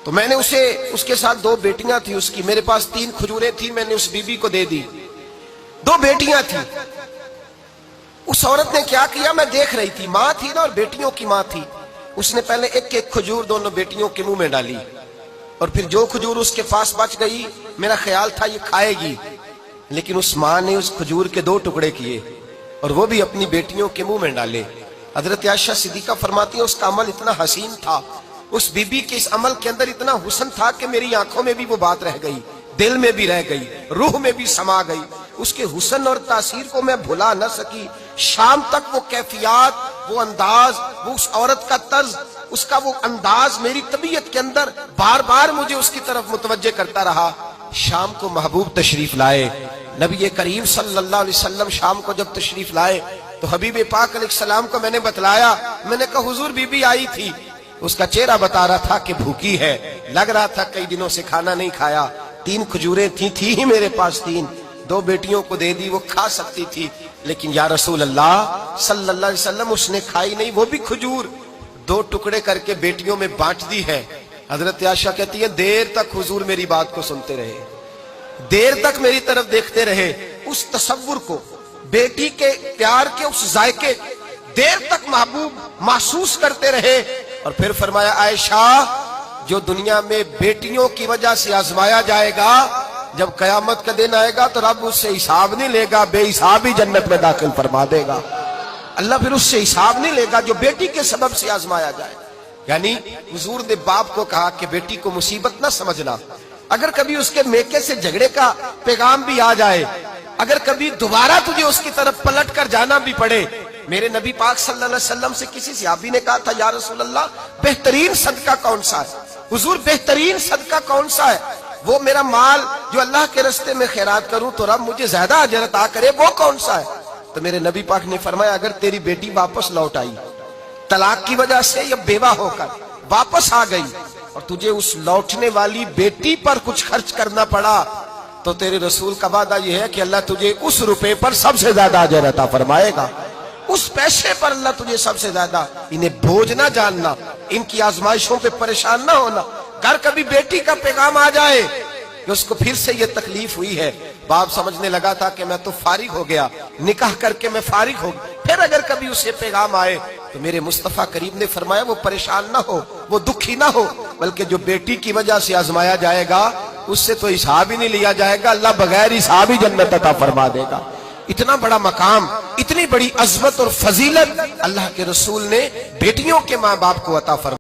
تو میں نے اس کے ساتھ 2 بیٹیاں تھی اس کی، میرے پاس 3 کھجوریں تھی، میں نے اس بی بی کو دے دی۔ 2 بیٹیاں تھیں۔ اس عورت نے کیا کیا، میں دیکھ رہی تھی، ماں تھی نا اور بیٹیوں کی ماں تھی، اس نے پہلے ایک ایک کھجور دونوں بیٹیوں کے منہ میں ڈالی، اور پھر جو کھجور اس کے پاس بچ گئی میرا خیال تھا یہ کھائے گی، لیکن اس ماں نے اس کھجور کے 2 ٹکڑے کیے اور وہ بھی اپنی بیٹیوں کے منہ میں ڈالے۔ حضرت عائشہ صدیقہ فرماتی ہیں اس کا عمل اتنا حسین تھا، اس بی بی کے اس عمل کے اندر اتنا حسن تھا کہ میری آنکھوں میں بھی وہ بات رہ گئی، دل میں بھی رہ گئی، روح میں بھی سما گئی۔ اس کے حسن اور تاثیر کو میں بھلا نہ سکی۔ شام تک وہ کیفیات، وہ انداز، وہ اس عورت کا طرز، اس کا وہ انداز میری طبیعت کے اندر بار بار مجھے اس کی طرف متوجہ کرتا رہا۔ شام کو محبوب تشریف لائے، نبی کریم صلی اللہ علیہ وسلم شام کو جب تشریف لائے تو حبیب پاک علیہ السلام کو میں نے بتلایا، میں نے کہا حضور بی بی آئی تھی، اس کا چہرہ بتا رہا تھا کہ بھوکی ہے، لگ رہا تھا کئی دنوں سے کھانا نہیں کھایا، 3 کھجوریں تھی ہی میرے پاس 3، 2 بیٹیوں کو دے دی، وہ کھا سکتی تھی، لیکن یا رسول اللہ صلی اللہ علیہ وسلم اس نے کھائی نہیں، وہ بھی کھجور 2 ٹکڑے کر کے بیٹیوں میں بانٹ دی ہے۔ حضرت عائشہ کہتی ہے دیر تک حضور میری بات کو سنتے رہے، دیر تک میری طرف دیکھتے رہے، اس تصور کو، بیٹی کے پیار کے اس ذائقے دیر تک محبوب محسوس کرتے رہے، اور پھر فرمایا عائشہ جو دنیا میں بیٹیوں کی وجہ سے آزمایا جائے گا، جب قیامت کا دن آئے گا تو رب اس سے حساب نہیں لے گا، بے حساب ہی جنت میں داخل فرما دے گا۔ اللہ پھر اس سے حساب نہیں لے گا جو بیٹی کے سبب سے آزمایا جائے۔ یعنی حضور نے باپ کو کہا کہ بیٹی کو مصیبت نہ سمجھنا، اگر کبھی اس کے میکے سے جھگڑے کا پیغام بھی آ جائے، اگر کبھی دوبارہ تجھے اس کی طرف پلٹ کر جانا بھی پڑے، میرے نبی پاک صلی اللہ علیہ وسلم سے کسی صحابی نے کہا تھا یا رسول اللہ بہترین صدقہ کون سا ہے؟ حضور بہترین صدقہ کون سا ہے؟ وہ میرا مال جو اللہ کے راستے میں خیرات کروں تو رب مجھے زیادہ اجر عطا کرے، وہ کون سا ہے؟ تو میرے نبی پاک نے فرمایا اگر تیری بیٹی واپس لوٹ آئی طلاق کی وجہ سے یا بیوہ ہو کر واپس آ گئی اور تجھے اس لوٹنے والی بیٹی پر کچھ خرچ کرنا پڑا تو تیرے رسول کا وعدہ یہ ہے کہ اللہ تجھے اس روپے پر سب سے زیادہ اجر عطا فرمائے گا، اس پیسے پر اللہ تجھے سب سے زیادہ۔ انہیں بوجھ نہ جاننا، ان کی آزمائشوں پہ پریشان نہ ہونا۔ گھر کبھی بیٹی کا پیغام آ جائے کہ اس کو پھر سے یہ تکلیف ہوئی ہے، باپ سمجھنے لگا تھا کہ میں تو فارغ ہو گیا، نکاح کر کے میں فارغ ہو گیا، پھر اگر کبھی اسے پیغام آئے تو میرے مصطفیٰ کریم نے فرمایا وہ پریشان نہ ہو، وہ دکھی نہ ہو، بلکہ جو بیٹی کی وجہ سے آزمایا جائے گا اس سے تو حساب ہی نہیں لیا جائے گا، اللہ بغیر حساب ہی جنت عطا فرما دے گا۔ اتنا بڑا مقام، اتنی بڑی عظمت اور فضیلت اللہ کے رسول نے بیٹیوں کے ماں باپ کو عطا فرمایا۔